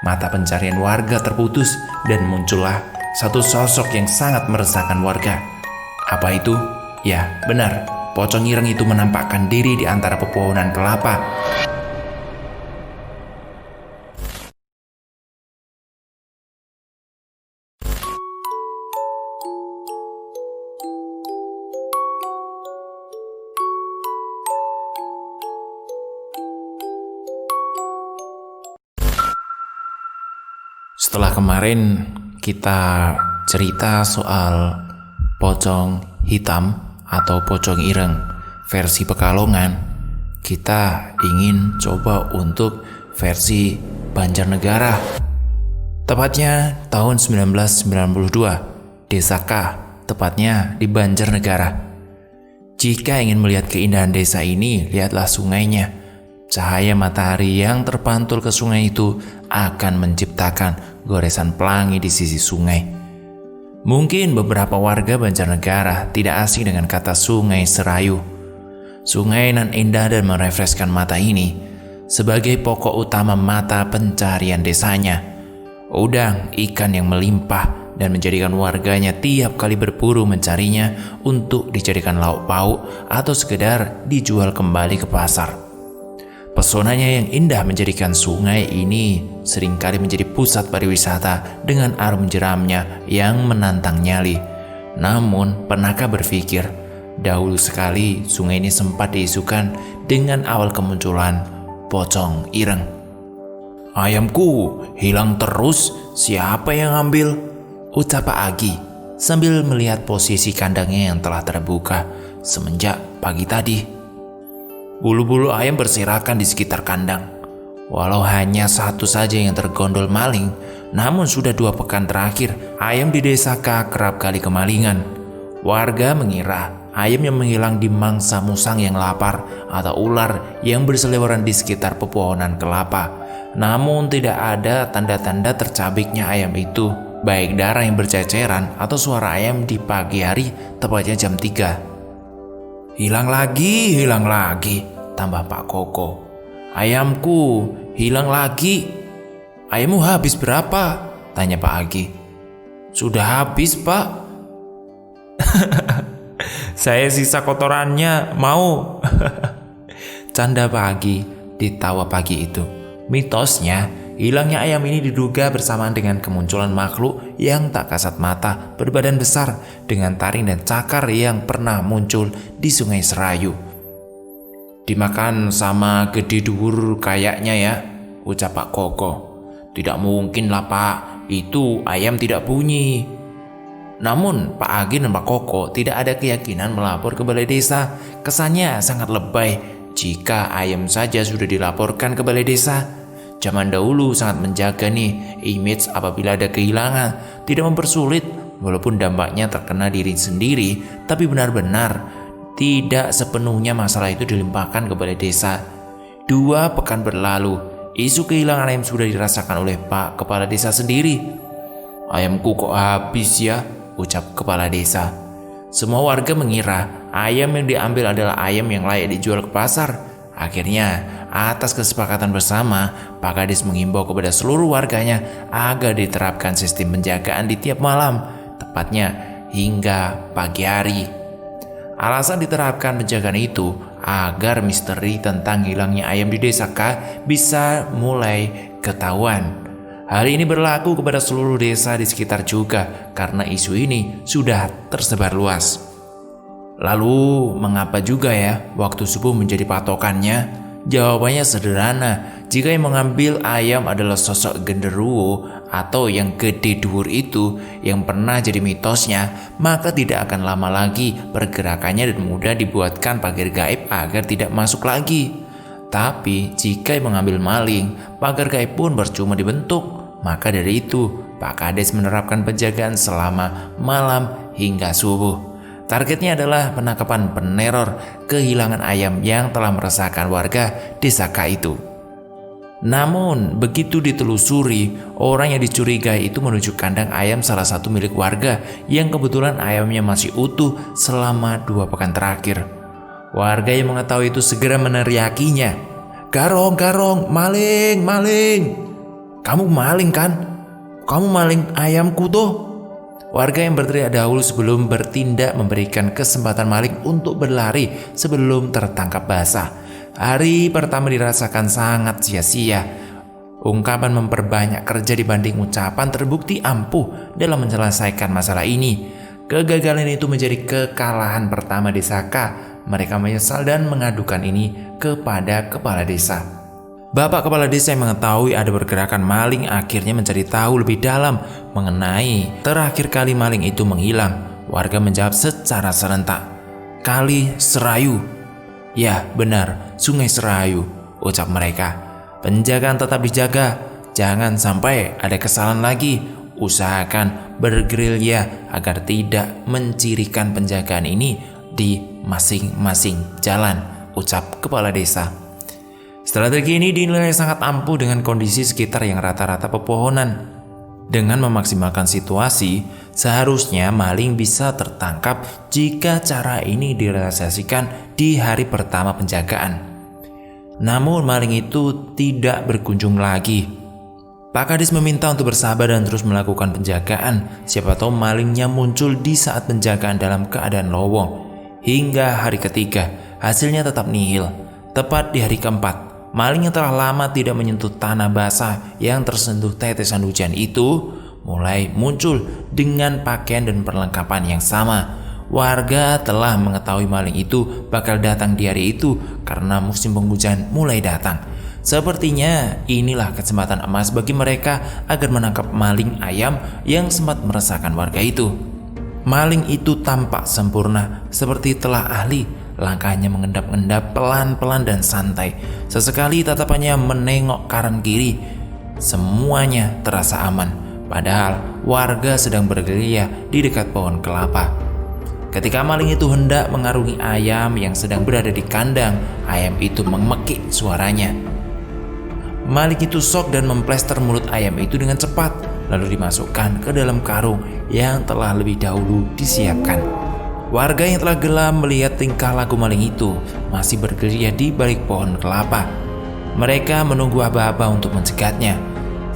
Mata pencarian warga terputus dan muncullah satu sosok yang sangat meresahkan warga. Apa itu? Ya, benar. Pocong ireng itu menampakkan diri di antara pepohonan kelapa. Setelah kemarin kita cerita soal pocong hitam atau pocong ireng versi Pekalongan, kita ingin coba untuk versi Banjarnegara. Tepatnya tahun 1992, Desa K, tepatnya di Banjarnegara. Jika ingin melihat keindahan desa ini, lihatlah sungainya. Cahaya matahari yang terpantul ke sungai itu akan menciptakan goresan pelangi di sisi sungai. Mungkin beberapa warga Banjarnegara tidak asing dengan kata Sungai Serayu. Sungai nan indah dan merefreskan mata ini sebagai pokok utama mata pencarian desanya. Udang, ikan yang melimpah dan menjadikan warganya tiap kali berburu mencarinya untuk dijadikan lauk pauk atau sekedar dijual kembali ke pasar. Pesonanya yang indah menjadikan sungai ini seringkali menjadi pusat pariwisata dengan arum jeramnya yang menantang nyali. Namun, pernahkah berpikir, dahulu sekali sungai ini sempat diisukan dengan awal kemunculan pocong ireng. "Ayamku hilang terus, siapa yang ambil?" ucap Pak Agi sambil melihat posisi kandangnya yang telah terbuka semenjak pagi tadi. Bulu-bulu ayam berserakan di sekitar kandang. Walau hanya satu saja yang tergondol maling, namun sudah 2 pekan terakhir ayam di desa K kerap kali kemalingan. Warga mengira ayam yang menghilang dimangsa musang yang lapar atau ular yang berseliweran di sekitar pepohonan kelapa. Namun tidak ada tanda-tanda tercabiknya ayam itu, baik darah yang berceceran atau suara ayam di pagi hari tepatnya jam 3. Hilang lagi, tambah Pak Koko. "Ayamku hilang lagi." "Ayammu habis berapa?" tanya Pak Agi. "Sudah habis, Pak." "Saya sisa kotorannya, mau?" canda Pak Agi ditawa pagi itu. Mitosnya, hilangnya ayam ini diduga bersamaan dengan kemunculan makhluk yang tak kasat mata berbadan besar dengan taring dan cakar yang pernah muncul di Sungai Serayu. "Dimakan sama gede dhuwur kayaknya ya," ucap Pak Koko. "Tidak mungkin lah Pak, itu ayam tidak bunyi." Namun Pak Agi dan Pak Koko tidak ada keyakinan melapor ke balai desa. Kesannya sangat lebay jika ayam saja sudah dilaporkan ke balai desa. Zaman dahulu sangat menjaga image apabila ada kehilangan, tidak mempersulit walaupun dampaknya terkena diri sendiri, tapi benar-benar tidak sepenuhnya masalah itu dilimpahkan ke balai desa. 2 pekan berlalu, isu kehilangan ayam sudah dirasakan oleh Pak Kepala Desa sendiri. "Ayamku kok habis ya?" ucap Kepala Desa. Semua warga mengira ayam yang diambil adalah ayam yang layak dijual ke pasar. Akhirnya, atas kesepakatan bersama, Pak Kades mengimbau kepada seluruh warganya agar diterapkan sistem penjagaan di tiap malam, tepatnya hingga pagi hari. Alasan diterapkan penjagaan itu agar misteri tentang hilangnya ayam di desa K bisa mulai ketahuan. Hal ini berlaku kepada seluruh desa di sekitar juga karena isu ini sudah tersebar luas. Lalu, mengapa juga ya waktu subuh menjadi patokannya? Jawabannya sederhana. Jika yang mengambil ayam adalah sosok genderuwo atau yang gede dhuwur itu yang pernah jadi mitosnya, maka tidak akan lama lagi pergerakannya dan mudah dibuatkan pagar gaib agar tidak masuk lagi. Tapi jika yang mengambil maling, pagar gaib pun percuma dibentuk. Maka dari itu, Pak Kades menerapkan penjagaan selama malam hingga subuh. Targetnya adalah penangkapan peneror kehilangan ayam yang telah meresahkan warga desa K itu. Namun, begitu ditelusuri, orang yang dicurigai itu menuju kandang ayam salah satu milik warga yang kebetulan ayamnya masih utuh selama 2 pekan terakhir. Warga yang mengetahui itu segera meneriakinya, "Garong, garong, maling, maling!" Kamu maling kan? Kamu maling ayamku tuh. Warga yang berteriak dahulu sebelum bertindak memberikan kesempatan maling untuk berlari sebelum tertangkap basah. Hari pertama dirasakan sangat sia-sia. Ungkapan memperbanyak kerja dibanding ucapan terbukti ampuh dalam menyelesaikan masalah ini. Kegagalan itu menjadi kekalahan pertama desa K. Mereka menyesal dan mengadukan ini kepada kepala desa. Bapak kepala desa yang mengetahui ada pergerakan maling akhirnya mencari tahu lebih dalam mengenai terakhir kali maling itu menghilang. Warga menjawab secara serentak, "Kali Serayu." "Ya benar, Sungai Serayu," ucap mereka. "Penjagaan tetap dijaga, jangan sampai ada kesalahan lagi. Usahakan bergerilya agar tidak mencirikan penjagaan ini di masing-masing jalan," ucap kepala desa. Strategi ini dinilai sangat ampuh dengan kondisi sekitar yang rata-rata pepohonan. Dengan memaksimalkan situasi, seharusnya maling bisa tertangkap jika cara ini direalisasikan di hari pertama penjagaan. Namun maling itu tidak berkunjung lagi. Pak Kades meminta untuk bersabar dan terus melakukan penjagaan. Siapa tahu malingnya muncul di saat penjagaan dalam keadaan lowong. Hingga hari ketiga, hasilnya tetap nihil. Tepat di hari keempat, maling yang telah lama tidak menyentuh tanah basah yang tersentuh tetesan hujan itu mulai muncul dengan pakaian dan perlengkapan yang sama. Warga telah mengetahui maling itu bakal datang di hari itu karena musim penghujan mulai datang. Sepertinya inilah kesempatan emas bagi mereka agar menangkap maling ayam yang sempat meresahkan warga itu. Maling itu tampak sempurna seperti telah ahli. Langkahnya mengendap-endap pelan-pelan dan santai. Sesekali tatapannya menengok kanan kiri. Semuanya terasa aman. Padahal warga sedang bergerilya di dekat pohon kelapa. Ketika maling itu hendak mengarungi ayam yang sedang berada di kandang, ayam itu memekik suaranya. Maling itu shock dan memplester mulut ayam itu dengan cepat, lalu dimasukkan ke dalam karung yang telah lebih dahulu disiapkan. Warga yang telah gelam melihat tingkah laku maling itu masih bergerilya di balik pohon kelapa. Mereka menunggu aba-aba untuk mencegatnya.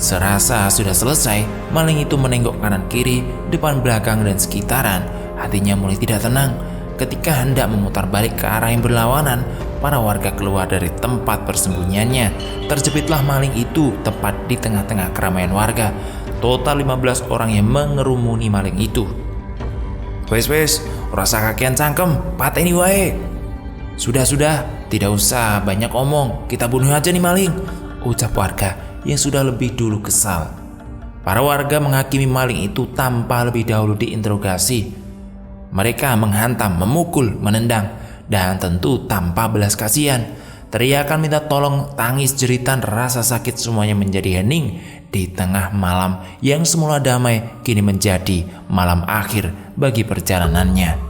Serasa sudah selesai, maling itu menengok kanan kiri, depan belakang dan sekitaran. Hatinya mulai tidak tenang. Ketika hendak memutar balik ke arah yang berlawanan, para warga keluar dari tempat persembunyiannya. Terjepitlah maling itu tepat di tengah-tengah keramaian warga. Total 15 orang yang mengerumuni maling itu. Wes, rasa kakian cangkem, pateni wae. Sudah, tidak usah banyak omong, kita bunuh aja nih maling, ucap warga yang sudah lebih dulu kesal. Para warga menghakimi maling itu tanpa lebih dahulu diinterogasi. Mereka menghantam, memukul, menendang, dan tentu tanpa belas kasihan. Teriakan minta tolong, tangis, jeritan, rasa sakit semuanya menjadi hening di tengah malam yang semula damai kini menjadi malam akhir bagi perjalanannya.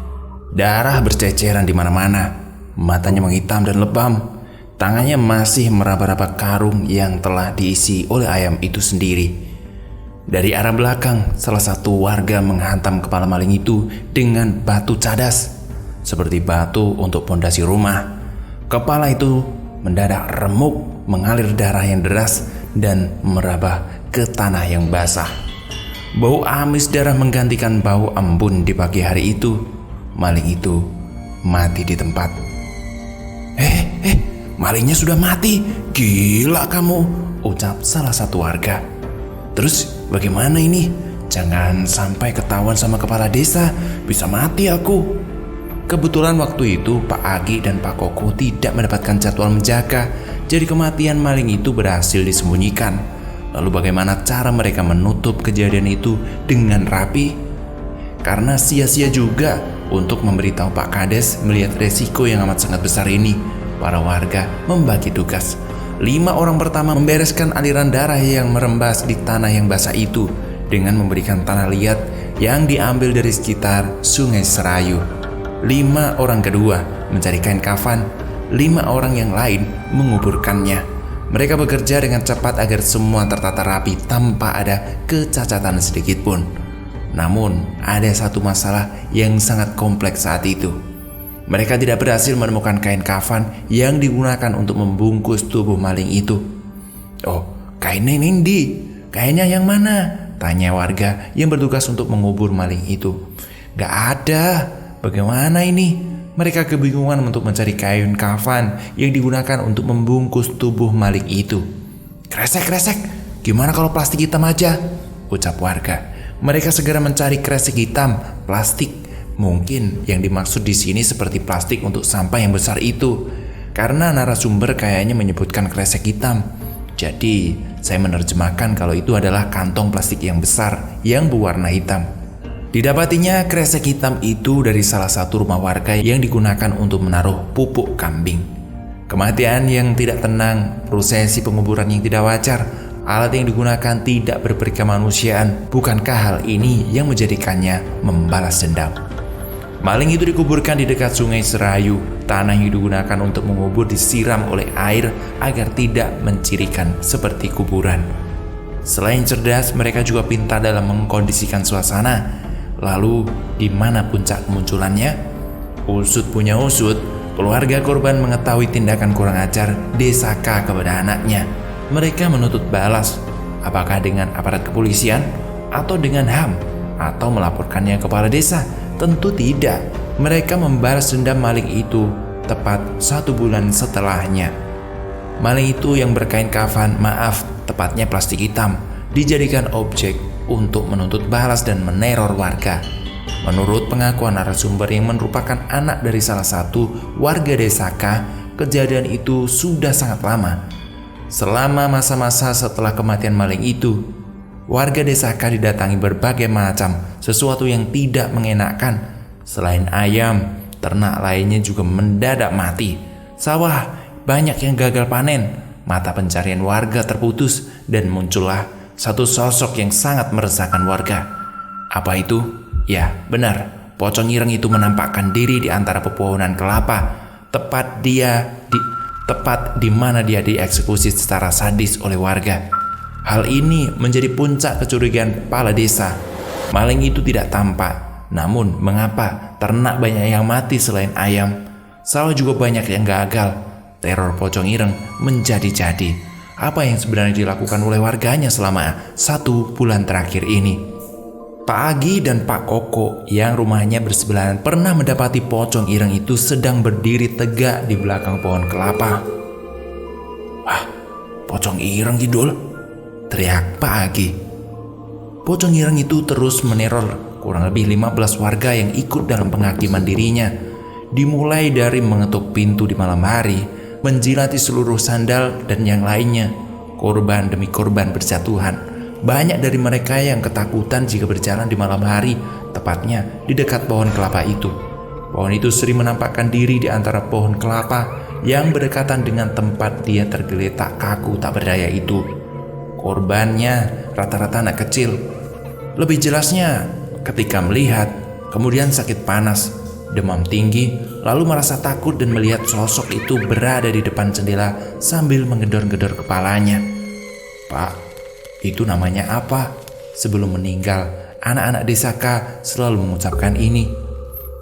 Darah berceceran di mana-mana, matanya menghitam dan lebam. Tangannya masih meraba-raba karung yang telah diisi oleh ayam itu sendiri. Dari arah belakang, salah satu warga menghantam kepala maling itu dengan batu cadas, seperti batu untuk pondasi rumah. Kepala itu mendadak remuk, mengalir darah yang deras dan meraba ke tanah yang basah. Bau amis darah menggantikan bau embun di pagi hari itu. Maling itu mati di tempat. Malingnya sudah mati. Gila kamu, ucap salah satu warga. Terus bagaimana ini? Jangan sampai ketahuan sama kepala desa, bisa mati aku. Kebetulan waktu itu Pak Agi dan Pak Koko tidak mendapatkan jadwal menjaga, jadi kematian maling itu berhasil disembunyikan. Lalu bagaimana cara mereka menutup kejadian itu dengan rapi? Karena sia-sia juga untuk memberitahu Pak Kades melihat resiko yang amat sangat besar ini, para warga membagi tugas. 5 orang pertama membereskan aliran darah yang merembas di tanah yang basah itu dengan memberikan tanah liat yang diambil dari sekitar Sungai Serayu. 5 orang kedua mencari kain kafan, 5 orang yang lain menguburkannya. Mereka bekerja dengan cepat agar semua tertata rapi tanpa ada kecacatan sedikit pun. Namun ada satu masalah yang sangat kompleks saat itu. Mereka tidak berhasil menemukan kain kafan yang digunakan untuk membungkus tubuh maling itu. Oh, kainnya ini, Kainnya yang mana? Tanya warga yang bertugas untuk mengubur maling itu. Gak ada. Bagaimana ini? Mereka kebingungan untuk mencari kain kafan yang digunakan untuk membungkus tubuh maling itu. Kresek, gimana kalau plastik hitam aja? Ucap warga. Mereka segera mencari kresek hitam, plastik. Mungkin yang dimaksud di sini seperti plastik untuk sampah yang besar itu. Karena narasumber kayaknya menyebutkan kresek hitam. Jadi, saya menerjemahkan kalau itu adalah kantong plastik yang besar yang berwarna hitam. Didapatinya kresek hitam itu dari salah satu rumah warga yang digunakan untuk menaruh pupuk kambing. Kematian yang tidak tenang, prosesi penguburan yang tidak wajar, alat yang digunakan tidak berberi kemanusiaan. Bukankah hal ini yang menjadikannya membalas dendam? Maling itu dikuburkan di dekat sungai Serayu. Tanah yang digunakan untuk mengubur disiram oleh air agar tidak mencirikan seperti kuburan. Selain cerdas, mereka juga pintar dalam mengkondisikan suasana. Lalu, di mana puncak kemunculannya? Usut punya usut, keluarga korban mengetahui tindakan kurang ajar Desa K kepada anaknya. Mereka menuntut balas, apakah dengan aparat kepolisian, atau dengan HAM, atau melaporkannya ke kepala desa? Tentu tidak. Mereka membalas dendam maling itu tepat 1 bulan setelahnya. Maling itu yang berkain kafan, tepatnya plastik hitam, dijadikan objek untuk menuntut balas dan meneror warga. Menurut pengakuan narasumber yang merupakan anak dari salah satu warga Desa K, kejadian itu sudah sangat lama. Selama masa-masa setelah kematian maling itu, warga Desa K didatangi berbagai macam sesuatu yang tidak mengenakan. Selain ayam, ternak lainnya juga mendadak mati. Sawah banyak yang gagal panen, mata pencarian warga terputus, dan muncullah satu sosok yang sangat meresahkan warga. Apa itu? Ya, benar. Pocong ireng itu menampakkan diri di antara pepohonan kelapa, tepat di mana dia dieksekusi secara sadis oleh warga. Hal ini menjadi puncak kecurigaan kepala desa. Maling itu tidak tampak. Namun, mengapa ternak banyak yang mati selain ayam? Sawah juga banyak yang gagal. Teror pocong ireng menjadi-jadi. Apa yang sebenarnya dilakukan oleh warganya selama 1 bulan terakhir ini? Pak Agi dan Pak Koko yang rumahnya bersebelahan pernah mendapati pocong ireng itu sedang berdiri tegak di belakang pohon kelapa. Wah, pocong ireng Kidul, teriak Pak Agi. Pocong ireng itu terus meneror kurang lebih 15 warga yang ikut dalam penghakiman dirinya. Dimulai dari mengetuk pintu di malam hari, menjilati seluruh sandal, dan yang lainnya. Korban demi korban berjatuhan. Banyak dari mereka yang ketakutan jika berjalan di malam hari, tepatnya di dekat pohon kelapa itu. Pohon itu sering menampakkan diri di antara pohon kelapa yang berdekatan dengan tempat dia tergeletak kaku tak berdaya itu. Korbannya rata-rata anak kecil. Lebih jelasnya, ketika melihat, kemudian sakit panas, demam tinggi, lalu merasa takut dan melihat sosok itu berada di depan jendela sambil menggedor-gedor kepalanya. Pak, itu namanya apa? Sebelum meninggal, anak-anak Desa K selalu mengucapkan ini.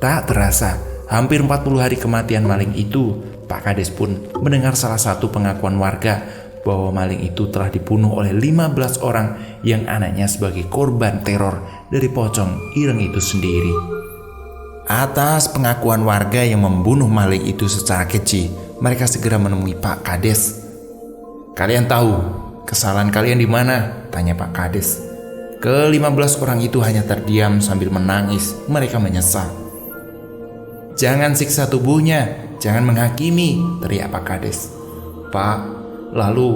Tak terasa, hampir 40 hari kematian maling itu, Pak Kades pun mendengar salah satu pengakuan warga bahwa maling itu telah dibunuh oleh 15 orang yang anaknya sebagai korban teror dari pocong ireng itu sendiri. Atas pengakuan warga yang membunuh maling itu secara keji, mereka segera menemui Pak Kades. Kalian tahu kesalahan kalian di mana? Tanya Pak Kades. Ke-15 orang itu hanya terdiam sambil menangis. Mereka menyesal. Jangan siksa tubuhnya, jangan menghakimi, teriak Pak Kades. Pak, lalu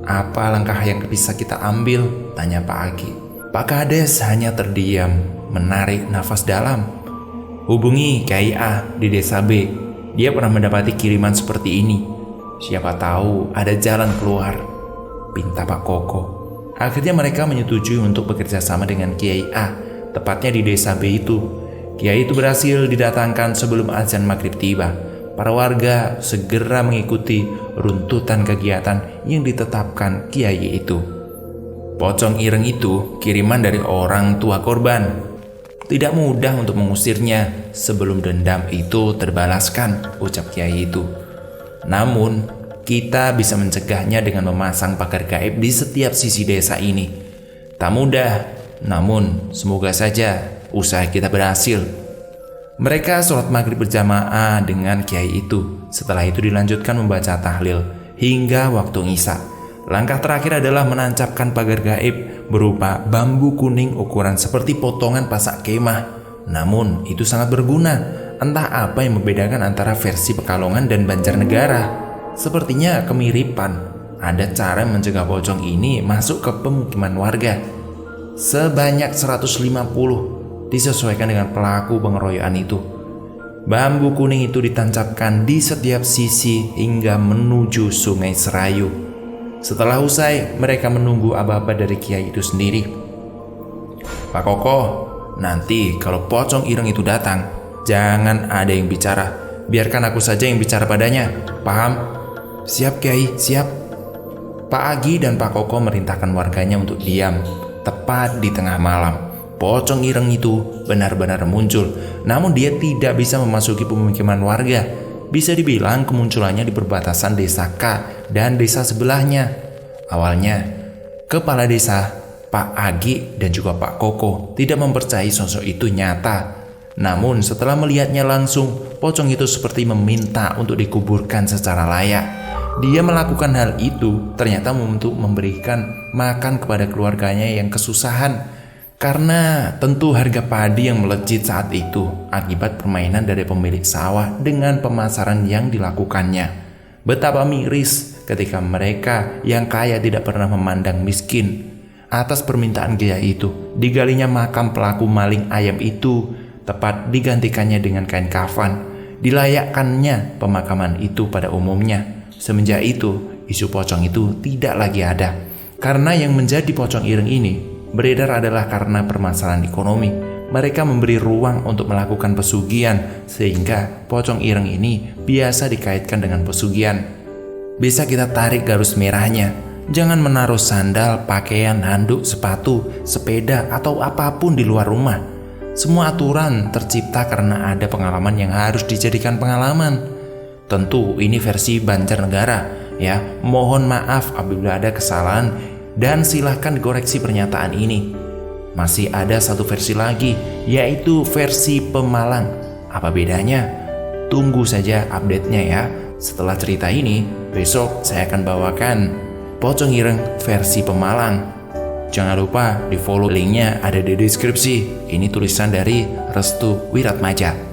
apa langkah yang bisa kita ambil? Tanya Pak Agi. Pak Kades hanya terdiam, menarik nafas dalam. Hubungi Kiai A di Desa B. Dia pernah mendapati kiriman seperti ini. Siapa tahu ada jalan keluar, pinta Pak Koko. Akhirnya mereka menyetujui untuk bekerja sama dengan Kiai A, tepatnya di Desa B itu. Kiai itu berhasil didatangkan sebelum azan maghrib tiba. Para warga segera mengikuti runtutan kegiatan yang ditetapkan Kiai itu. Pocong ireng itu kiriman dari orang tua korban. Tidak mudah untuk mengusirnya sebelum dendam itu terbalaskan, ucap Kiai itu. Namun, kita bisa mencegahnya dengan memasang pagar gaib di setiap sisi desa ini. Tak mudah, namun semoga saja usaha kita berhasil. Mereka sholat maghrib berjamaah dengan kiai itu. Setelah itu dilanjutkan membaca tahlil hingga waktu isya. Langkah terakhir adalah menancapkan pagar gaib berupa bambu kuning ukuran seperti potongan pasak kemah. Namun itu sangat berguna. Entah apa yang membedakan antara versi Pekalongan dan Banjarnegara. Sepertinya kemiripan. Ada cara mencegah pocong ini masuk ke pemukiman warga. Sebanyak 150 disesuaikan dengan pelaku pengeroyokan itu. Bambu kuning itu ditancapkan di setiap sisi hingga menuju Sungai Serayu. Setelah usai, mereka menunggu aba-aba dari kiai itu sendiri. Pak Koko, nanti kalau pocong ireng itu datang, jangan ada yang bicara. Biarkan aku saja yang bicara padanya. Paham? Siap Kiai, siap. Pak Agi dan Pak Koko merintahkan warganya untuk diam. Tepat di tengah malam, pocong ireng itu benar-benar muncul. Namun dia tidak bisa memasuki pemukiman warga. Bisa dibilang kemunculannya di perbatasan desa K dan desa sebelahnya. Awalnya, kepala desa, Pak Agi dan juga Pak Koko tidak mempercayai sosok itu nyata. Namun setelah melihatnya langsung, pocong itu seperti meminta untuk dikuburkan secara layak. Dia melakukan hal itu ternyata untuk memberikan makan kepada keluarganya yang kesusahan. Karena tentu harga padi yang melejit saat itu akibat permainan dari pemilik sawah dengan pemasaran yang dilakukannya. Betapa miris ketika mereka yang kaya tidak pernah memandang miskin. Atas permintaan kiai itu, digalinya makam pelaku maling ayam itu, tepat digantikannya dengan kain kafan. Dilayakkannya pemakaman itu pada umumnya. Semenjak itu, isu pocong itu tidak lagi ada. Karena yang menjadi pocong ireng ini beredar adalah karena permasalahan ekonomi. Mereka memberi ruang untuk melakukan pesugihan, sehingga pocong ireng ini biasa dikaitkan dengan pesugihan. Bisa kita tarik garis merahnya. Jangan menaruh sandal, pakaian, handuk, sepatu, sepeda, atau apapun di luar rumah. Semua aturan tercipta karena ada pengalaman yang harus dijadikan pengalaman. Tentu ini versi Banjarnegara ya. Mohon maaf apabila ada kesalahan dan silahkan dikoreksi pernyataan ini. Masih ada satu versi lagi, yaitu versi Pemalang. Apa bedanya? Tunggu saja update-nya ya. Setelah cerita ini, besok saya akan bawakan pocong ireng versi Pemalang. Jangan lupa di follow, linknya ada di deskripsi. Ini tulisan dari Restu Wiratmaja.